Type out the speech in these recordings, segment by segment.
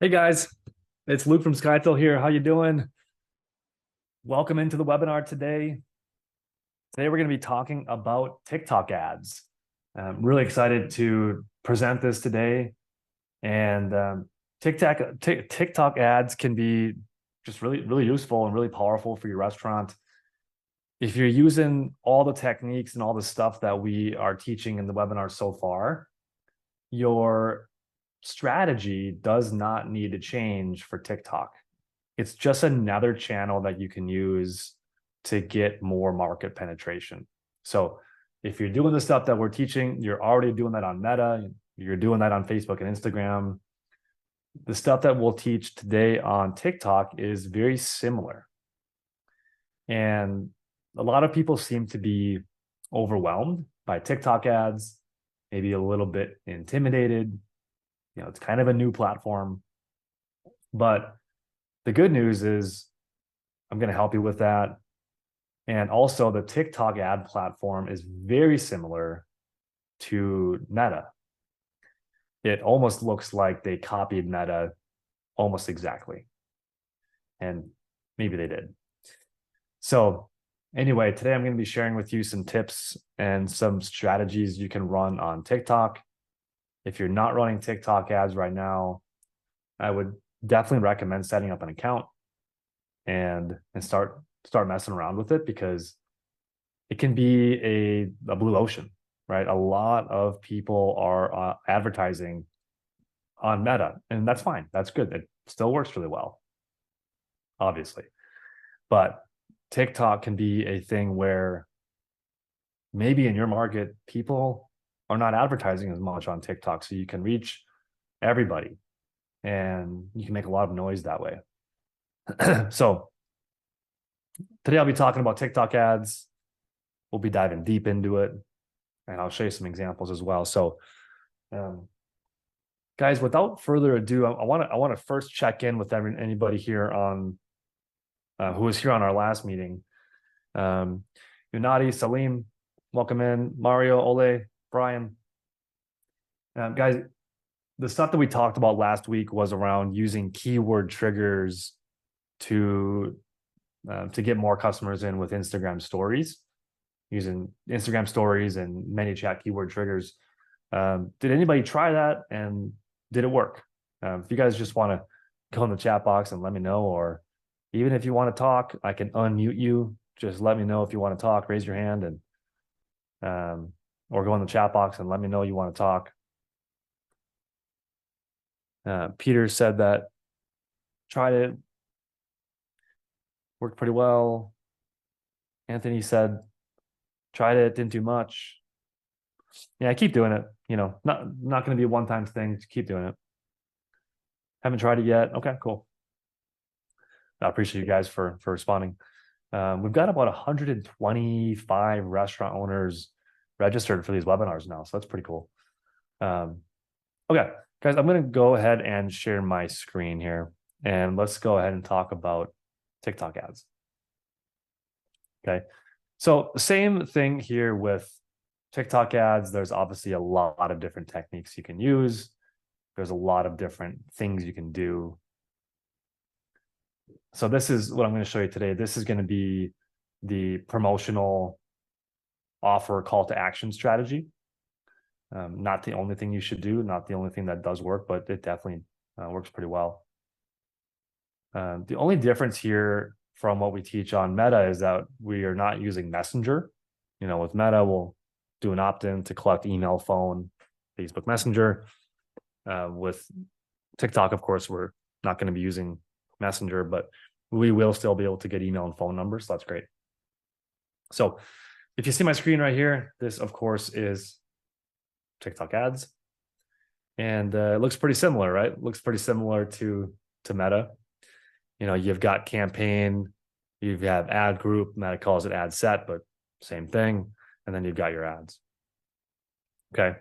Hey guys, it's Luke from SkyTel here. How you doing? Welcome into the webinar today. Today we're going to be talking about TikTok ads. I'm really excited to present this today. And TikTok ads can be just really useful and really powerful for your restaurant. If you're using all the techniques and all the stuff that we are teaching in the webinar so far, your strategy does not need to change for TikTok. It's just another channel that you can use to get more market penetration. So if you're doing the stuff that we're teaching, you're already doing that on Meta, you're doing that on Facebook and Instagram. The stuff that we'll teach today on TikTok is very similar. And a lot of people seem to be overwhelmed by TikTok ads, maybe a little bit intimidated. It's kind of a new platform. But the good news is I'm going to help you with that. And also, the TikTok ad platform is very similar to Meta. It almost looks like they copied Meta almost exactly. And maybe they did. So, anyway, today I'm going to be sharing with you some tips and some strategies you can run on TikTok. If you're not running TikTok ads right now, I would definitely recommend setting up an account and start messing around with it, because it can be a blue ocean, right? A lot of people are advertising on Meta, and that's fine. That's good. It still works really well, obviously. But TikTok can be a thing where maybe in your market, people are not advertising as much on TikTok. So you can reach everybody and you can make a lot of noise that way. So today I'll be talking about TikTok ads. We'll be diving deep into it, and I'll show you some examples as well. So, guys, without further ado, I want to first check in with anybody here on who was here on our last meeting. Unadi, Salim, welcome in. Mario, Ole, Brian. Guys, the stuff that we talked about last week was around using keyword triggers to get more customers in with Instagram stories, using Instagram stories and ManyChat keyword triggers. Did anybody try that, and did it work? If you guys just want to go in the chat box and let me know, or even if you want to talk, I can unmute you. Just let me know if you want to talk, raise your hand, and or go in the chat box and let me know you want to talk. Peter said that tried it, worked pretty well. Anthony said tried it, didn't do much. Yeah, keep doing it. Not going to be a one-time thing. Just keep doing it. Haven't tried it yet. Okay, cool. I appreciate you guys for responding. We've got about 125 restaurant owners registered for these webinars now, so that's pretty cool. Okay, guys, I'm going to go ahead and share my screen here, and let's go ahead and talk about TikTok ads. Okay, so same thing here with TikTok ads. There's obviously a lot of different techniques you can use. There's a lot of different things you can do. So this is what I'm going to show you today. This is going to be the promotional offer call to action strategy. Not the only thing you should do, not the only thing that does work, but it definitely works pretty well. The only difference here from what we teach on Meta is that we are not using Messenger. With Meta, we'll do an opt-in to collect email, phone, Facebook Messenger. With TikTok, of course, we're not going to be using Messenger, but we will still be able to get email and phone numbers. So that's great. So if you see my screen right here, this, of course, is TikTok ads. And it looks pretty similar, right? It looks pretty similar to Meta. You've got campaign, you have ad group, Meta calls it ad set, but same thing. And then you've got your ads. Okay.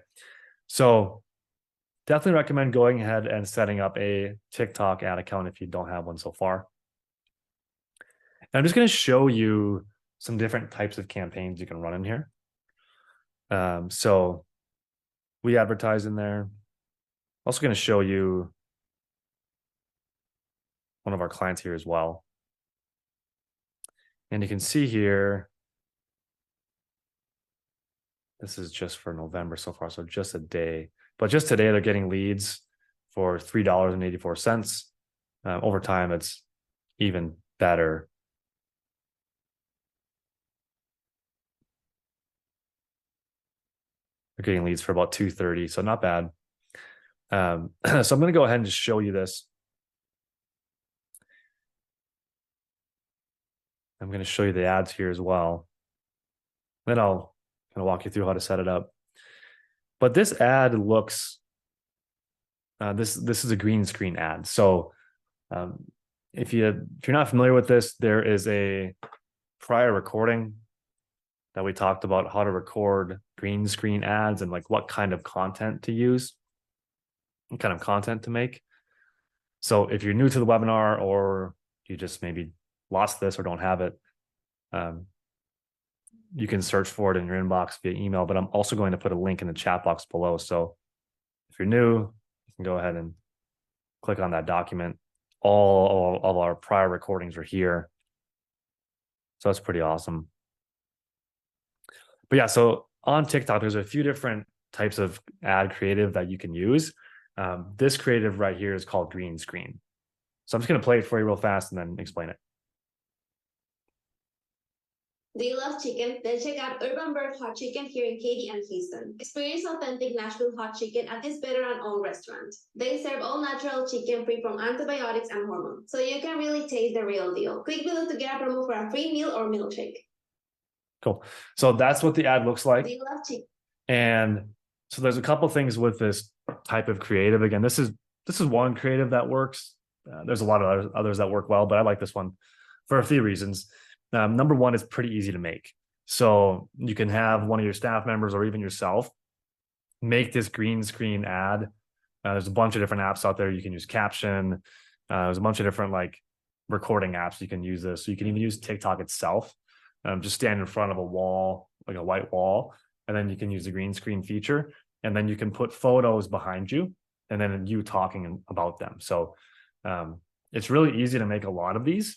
So definitely recommend going ahead and setting up a TikTok ad account if you don't have one so far. And I'm just going to show you some different types of campaigns you can run in here. So we advertise in there. Also going to show you one of our clients here as well. And you can see here, this is just for November so far, so just a day. But just today, they're getting leads for $3.84. Over time, it's even better. They're getting leads for about $2.30, so not bad. So I'm going to go ahead and just show you this. I'm going to show you the ads here as well. Then I'll kind of walk you through how to set it up. But this ad looks, this is a green screen ad. So if you're not familiar with this, there is a prior recording that we talked about how to record green screen ads and like what kind of content to use, what kind of content to make. So if you're new to the webinar or you just maybe lost this or don't have it, you can search for it in your inbox via email, but I'm also going to put a link in the chat box below. So if you're new, you can go ahead and click on that document. All of our prior recordings are here. So that's pretty awesome. But yeah, so on TikTok, there's a few different types of ad creative that you can use. This creative right here is called green screen. So I'm just going to play it for you real fast and then explain it. Do you love chicken? Then check out Urban Bird Hot Chicken here in Katy and Houston. Experience authentic Nashville hot chicken at this veteran-owned restaurant. They serve all natural chicken free from antibiotics and hormones, so you can really taste the real deal. Click below to get a promo for a free meal or milkshake. Cool. So that's what the ad looks like. Do you love chicken? And so there's a couple things with this type of creative. Again, this is one creative that works. There's a lot of others that work well, but I like this one for a few reasons. Number one, it's pretty easy to make. So you can have one of your staff members or even yourself make this green screen ad. There's a bunch of different apps out there. You can use Caption. There's a bunch of different like recording apps you can use this. So you can even use TikTok itself. Just stand in front of a wall, like a white wall, and then you can use the green screen feature. And then you can put photos behind you and then you talking about them. So it's really easy to make a lot of these.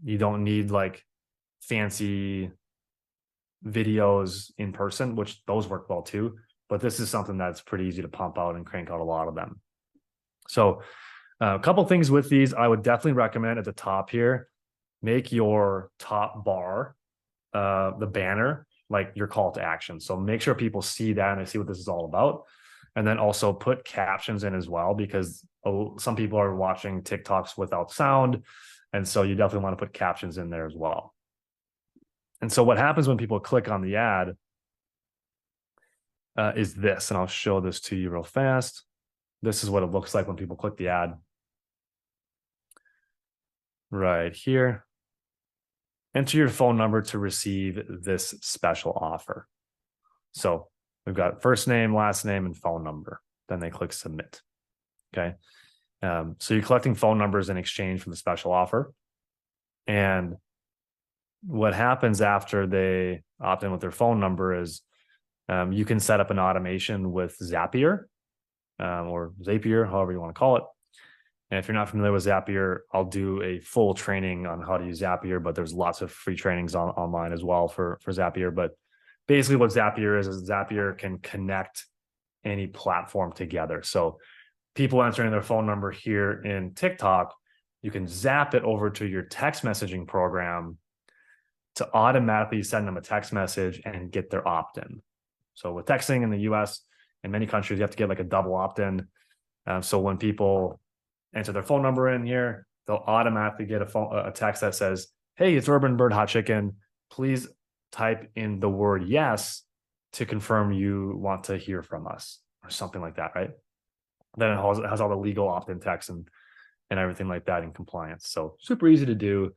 You don't need like fancy videos in person, which those work well too. But this is something that's pretty easy to pump out and crank out a lot of them. So a couple things with these, I would definitely recommend at the top here, make your top bar, the banner, like your call to action. So make sure people see that and they see what this is all about. And then also put captions in as well, because some people are watching TikToks without sound. And so you definitely want to put captions in there as well. And so what happens when people click on the ad is this, and I'll show this to you real fast. This is what it looks like when people click the ad. Right here. Enter your phone number to receive this special offer. So we've got first name, last name, and phone number. Then they click submit. Okay. So you're collecting phone numbers in exchange for the special offer. And what happens after they opt in with their phone number is you can set up an automation with Zapier or Zapier, however you want to call it. And if you're not familiar with Zapier, I'll do a full training on how to use Zapier, but there's lots of free trainings online as well for Zapier. But basically what Zapier is Zapier can connect any platform together. So people entering their phone number here in TikTok, you can zap it over to your text messaging program to automatically send them a text message and get their opt-in. So with texting in the US and many countries, you have to get like a double opt-in. So when people enter their phone number in here, they'll automatically get a text that says, hey, it's Urban Bird Hot Chicken. Please type in the word yes to confirm you want to hear from us, or something like that, right? Then it has all the legal opt-in text and everything like that in compliance. So super easy to do.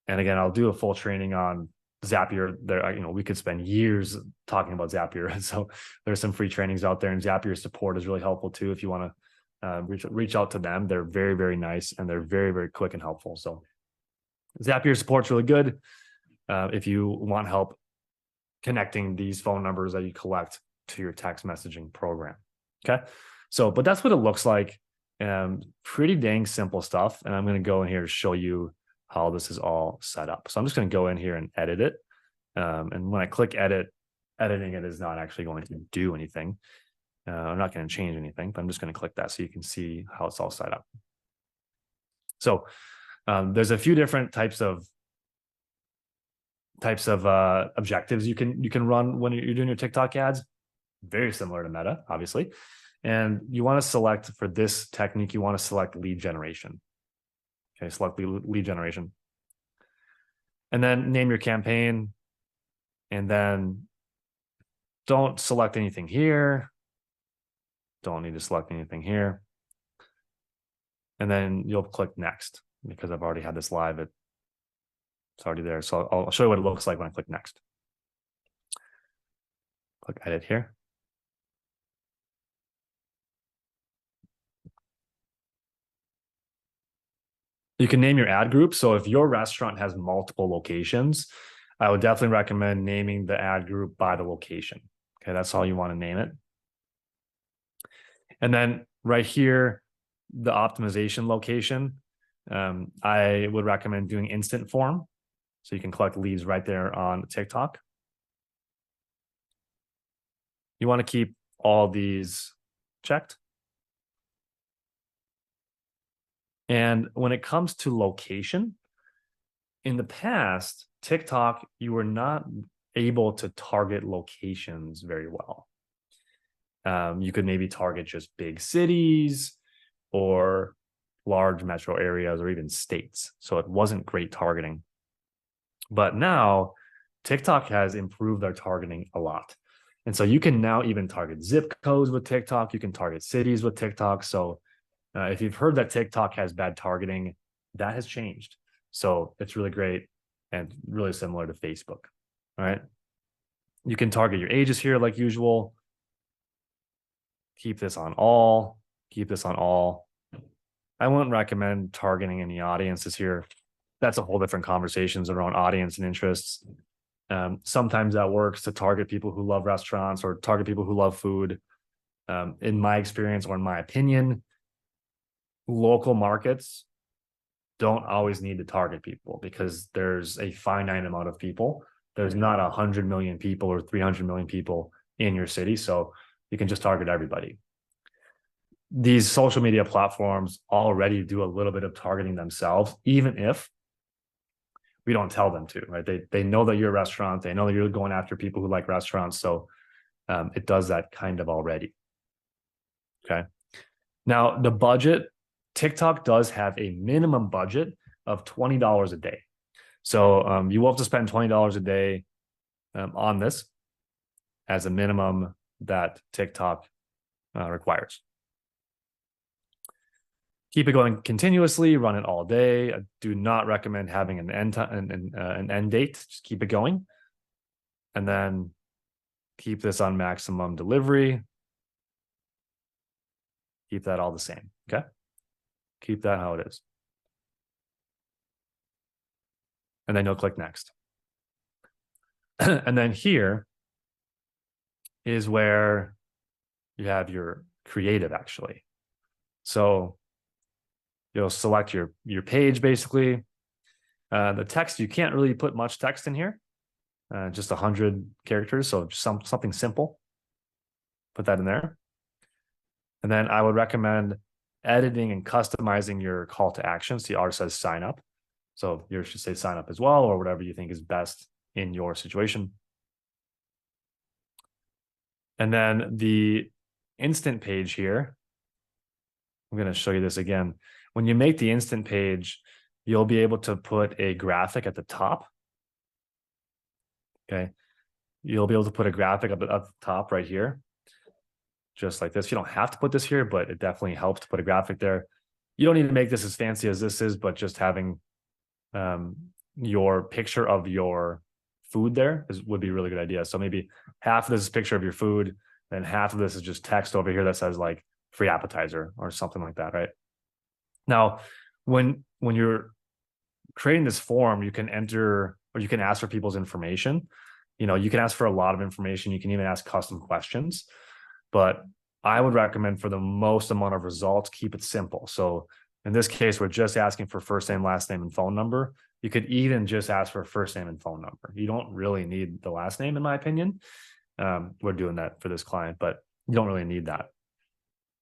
And again, I'll do a full training on Zapier. There, we could spend years talking about Zapier. So there's some free trainings out there, and Zapier support is really helpful too. If you want to reach out to them, they're very, very nice, and they're very, very quick and helpful. So Zapier support's really good if you want help connecting these phone numbers that you collect to your text messaging program. Okay. So, but that's what it looks like. Pretty dang simple stuff. And I'm going to go in here to show you how this is all set up. So I'm just going to go in here and edit it. And when I click edit, editing it is not actually going to do anything. I'm not going to change anything, but I'm just going to click that so you can see how it's all set up. So there's a few different types of objectives you can run when you're doing your TikTok ads. Very similar to Meta, obviously. And you want to select, for this technique, you want to select lead generation. Okay, select lead generation. And then name your campaign. And then don't select anything here. Don't need to select anything here. And then you'll click next, because I've already had this live. It's already there. So I'll show you what it looks like when I click next. Click edit here. You can name your ad group. So if your restaurant has multiple locations, I would definitely recommend naming the ad group by the location. Okay, that's all you want to name it. And then right here, the optimization location, I would recommend doing instant form. So you can collect leads right there on TikTok. You want to keep all these checked. And when it comes to location, in the past, TikTok, you were not able to target locations very well. You could maybe target just big cities or large metro areas or even states. So it wasn't great targeting. But now TikTok has improved their targeting a lot. And so you can now even target zip codes with TikTok. You can target cities with TikTok. So if you've heard that TikTok has bad targeting, that has changed. So it's really great and really similar to Facebook. All right. You can target your ages here like usual. Keep this on all. Keep this on all. I wouldn't recommend targeting any audiences here. That's a whole different conversations around audience and interests. Sometimes that works to target people who love restaurants or target people who love food. In my experience, or in my opinion, local markets don't always need to target people because there's a finite amount of people. There's not 100 million people or 300 million people in your city. So you can just target everybody. These social media platforms already do a little bit of targeting themselves, even if we don't tell them to, right? They know that you're a restaurant. They know that you're going after people who like restaurants. So it does that kind of already. Okay. Now the budget, TikTok does have a minimum budget of $20 a day. So you will have to spend $20 a day on this as a minimum that TikTok requires. Keep it going continuously, run it all day. I do not recommend having an end date. Just keep it going. And then keep this on maximum delivery. Keep that all the same, okay? Keep that how it is. And then you'll click next. And then here is where you have your creative actually. So you'll select your page basically. The text, you can't really put much text in here, just 100 characters. So just something simple, put that in there. And then I would recommend editing and customizing your call to action. See, ours says sign up. So yours should say sign up as well, or whatever you think is best in your situation. And then the instant page here, I'm going to show you this again. When you make the instant page, you'll be able to put a graphic at the top. Okay. You'll be able to put a graphic up at the top right here, just like this. You don't have to put this here, but it definitely helps to put a graphic there. You don't need to make this as fancy as this is, but just having your picture of your food there would be a really good idea. So maybe half of this is a picture of your food, then half of this is just text over here that says like free appetizer or something like that, right? Now, when you're creating this form, you can enter or you can ask for people's information. You know, you can ask for a lot of information. You can even ask custom questions. But I would recommend for the most amount of results, keep it simple. So in this case, we're just asking for first name, last name, and phone number. You could even just ask for first name and phone number. You don't really need the last name, in my opinion. We're doing that for this client, but you don't really need that.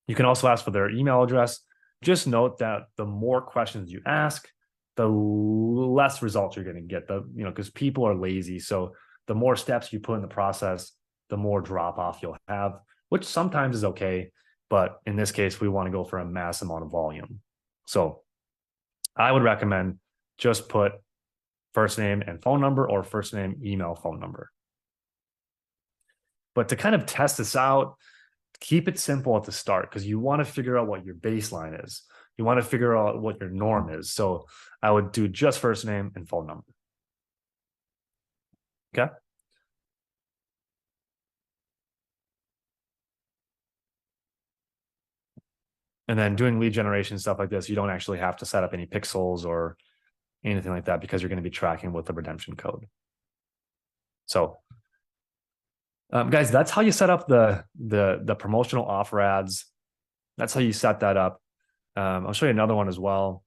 You can also ask for their email address. Just note that the more questions you ask, the less results you're going to get. Because people are lazy. So the more steps you put in the process, the more drop off you'll have, which sometimes is okay. But in this case, we want to go for a mass amount of volume. So I would recommend just put first name and phone number, or first name, email, phone number. But to kind of test this out, keep it simple at the start, because you want to figure out what your baseline is. You want to figure out what your norm is. So I would do just first name and phone number. Okay. And then doing lead generation, stuff like this, you don't actually have to set up any pixels or anything like that, because you're going to be tracking with the redemption code. So guys, that's how you set up the promotional offer ads. That's how you set that up. I'll show you another one as well.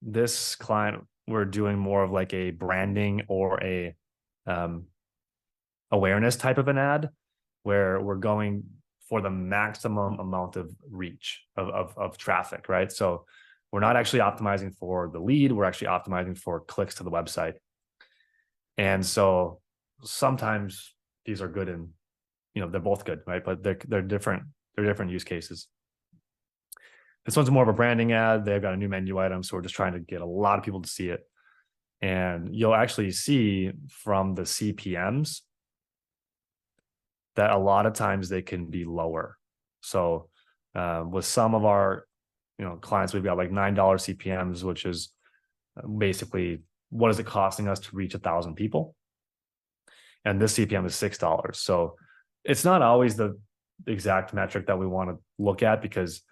This client, we're doing more of like a branding or a awareness type of an ad, where we're going for the maximum amount of reach of traffic, right? So we're not actually optimizing for the lead, we're actually optimizing for clicks to the website. And so sometimes these are good, and they're both good, right? But they're different use cases. This one's more of a branding ad. They've got a new menu item, so we're just trying to get a lot of people to see it. And you'll actually see from the CPMs that a lot of times they can be lower. So with some of our clients, we've got like $9 CPMs, which is basically what is it costing us to reach 1,000 people. And this CPM is $6. So it's not always the exact metric that we want to look at, because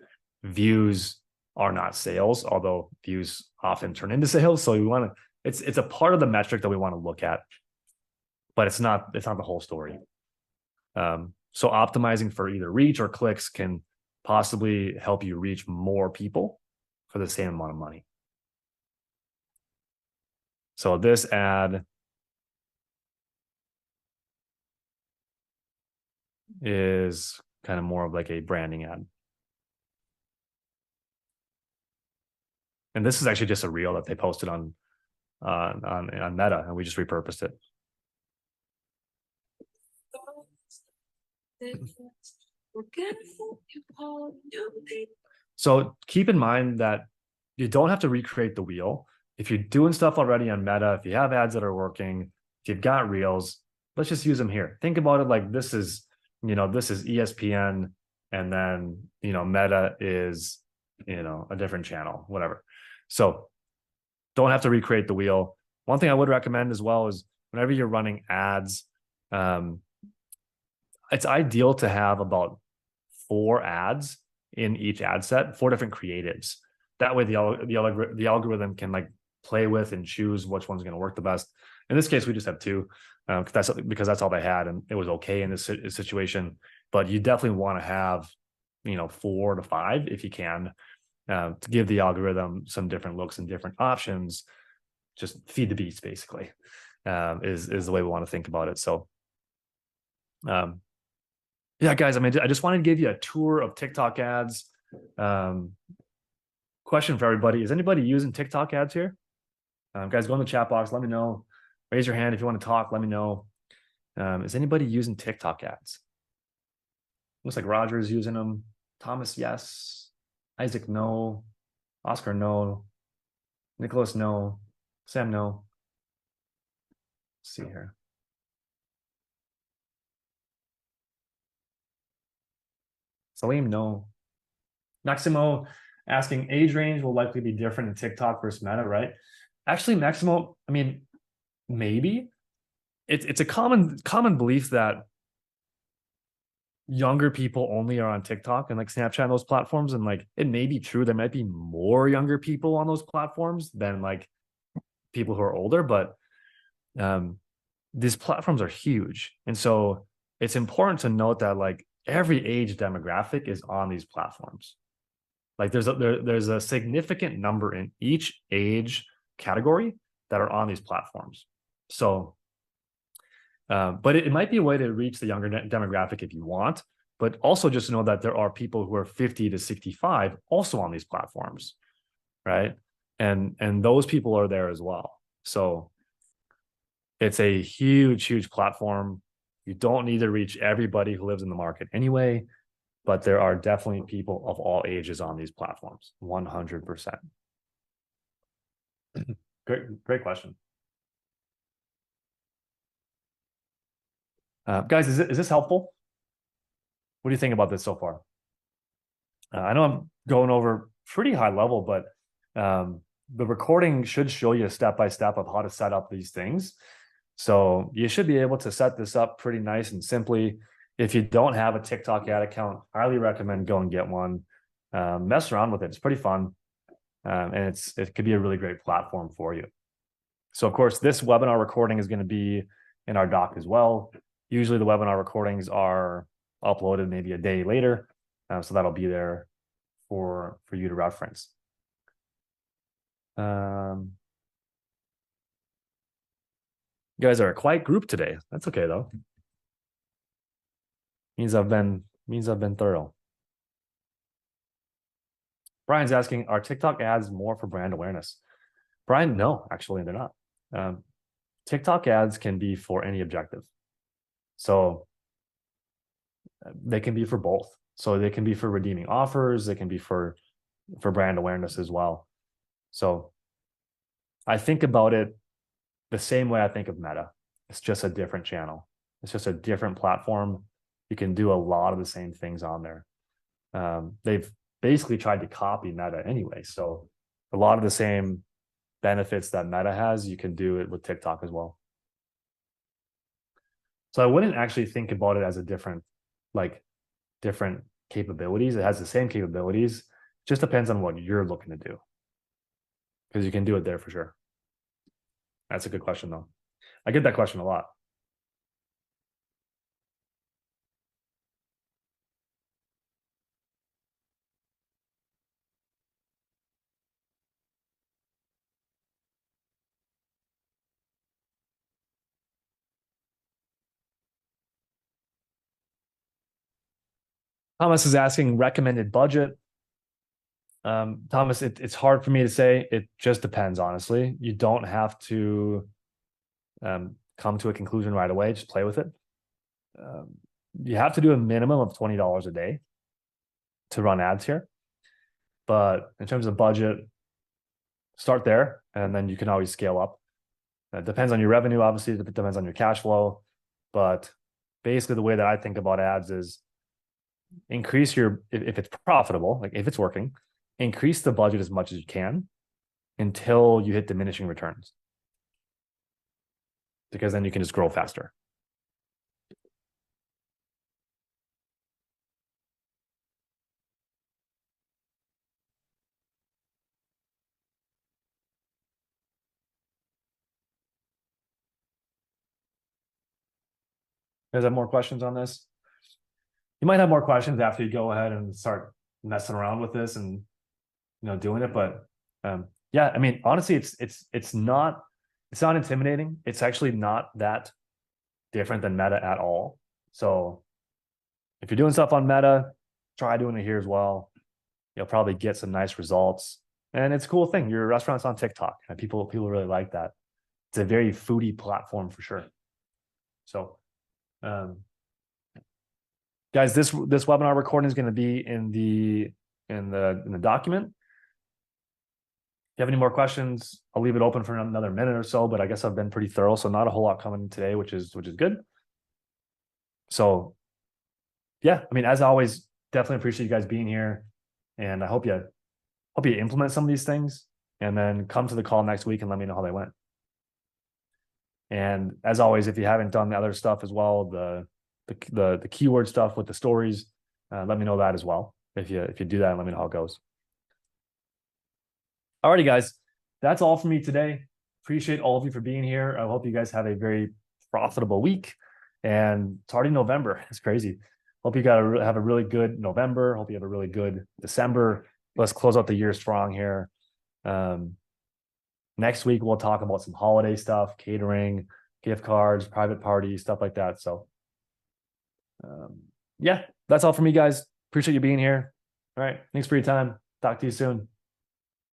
views are not sales, although views often turn into sales. So we want to, it's a part of the metric that we want to look at, but it's not the whole story. So optimizing for either reach or clicks can possibly help you reach more people for the same amount of money. So this ad is kind of more of like a branding ad. And this is actually just a reel that they posted on Meta, and we just repurposed it. So keep in mind that you don't have to recreate the wheel. If you're doing stuff already on Meta, if you have ads that are working, if you've got reels, let's just use them here. Think about it like this is ESPN, and then Meta is a different channel, whatever. So don't have to recreate the wheel. One thing I would recommend as well is whenever you're running ads, it's ideal to have about 4 ads in each ad set, 4 different creatives. That way the algorithm can like play with and choose which one's going to work the best. In this case, we just have 2 because that's all they had, and it was okay in this situation. But you definitely want to have 4 to 5 if you can, to give the algorithm some different looks and different options. Just feed the beast, basically, is the way we want to think about it. So yeah, guys, I mean, I just wanted to give you a tour of TikTok ads. Question for everybody: is anybody using TikTok ads here? Guys, go in the chat box, let me know. Raise your hand if you want to talk, let me know. Is anybody using TikTok ads? Looks like Roger is using them. Thomas, yes. Isaac, no. Oscar, no. Nicholas, no. Sam, no. Let's see here. Salim, no. Maximo asking, age range will likely be different in TikTok versus Meta, right? Actually, Maximo, I mean, maybe. It's a common belief that younger people only are on TikTok and like Snapchat and those platforms. And like, it may be true. There might be more younger people on those platforms than like people who are older, but these platforms are huge. And so it's important to note that like every age demographic is on these platforms. Like there's a significant number in each age category that are on these platforms. So, but it might be a way to reach the younger demographic if you want, but also just know that there are people who are 50 to 65 also on these platforms, right? And those people are there as well. So it's a huge platform. You don't need to reach everybody who lives in the market anyway, but there are definitely people of all ages on these platforms, 100%. Great question. Guys, is this helpful? What do you think about this so far? I know I'm going over pretty high level, but the recording should show you step by step of how to set up these things. So you should be able to set this up pretty nice and simply. If you don't have a TikTok ad account, highly recommend go and get one. Mess around with it. It's pretty fun. And it could be a really great platform for you. So of course, this webinar recording is going to be in our doc as well. Usually the webinar recordings are uploaded maybe a day later. So that'll be there for you to reference. You guys are a quiet group today. That's okay though. Means I've been thorough. Brian's asking, are TikTok ads more for brand awareness? Brian, no, actually they're not. TikTok ads can be for any objective. So they can be for both. So they can be for redeeming offers. They can be for brand awareness as well. So I think about it the same way I think of Meta. It's just a different channel. It's just a different platform. You can do a lot of the same things on there. They've basically tried to copy Meta anyway. So a lot of the same benefits that Meta has, you can do it with TikTok as well. So I wouldn't actually think about it as a different capabilities. It has the same capabilities. Just depends on what you're looking to do. Because you can do it there for sure. That's a good question though. I get that question a lot. Thomas is asking recommended budget. Thomas, it's hard for me to say. It just depends, honestly. You don't have to come to a conclusion right away. Just play with it. You have to do a minimum of $20 a day to run ads here. But in terms of budget, start there, and then you can always scale up. It depends on your revenue, obviously. It depends on your cash flow. But basically, the way that I think about ads is increase if it's profitable, like if it's working, increase the budget as much as you can until you hit diminishing returns. Because then you can just grow faster. You guys have more questions on this? You might have more questions after you go ahead and start messing around with this and doing it. But yeah, I mean, honestly, it's not intimidating. It's actually not that different than Meta at all. So if you're doing stuff on Meta, try doing it here as well. You'll probably get some nice results. And it's a cool thing. Your restaurant's on TikTok, and people really like that. It's a very foodie platform for sure. So guys, this webinar recording is going to be in the document. If you have any more questions, I'll leave it open for another minute or so, but I guess I've been pretty thorough, so not a whole lot coming today, which is good. So yeah, I mean, as always, definitely appreciate you guys being here, and I hope you implement some of these things, and then come to the call next week and let me know how they went. And as always, if you haven't done the other stuff as well, the keyword stuff with the stories, let me know that as well. If you do that, let me know how it goes. Alrighty, guys, that's all for me today. Appreciate all of you for being here. I hope you guys have a very profitable week. And it's already November. It's crazy. Hope you have a really good November. Hope you have a really good December. Let's close out the year strong here. Next week, we'll talk about some holiday stuff, catering, gift cards, private parties, stuff like that. So, yeah, that's all from me, guys. Appreciate you being here. All right. Thanks for your time. Talk to you soon.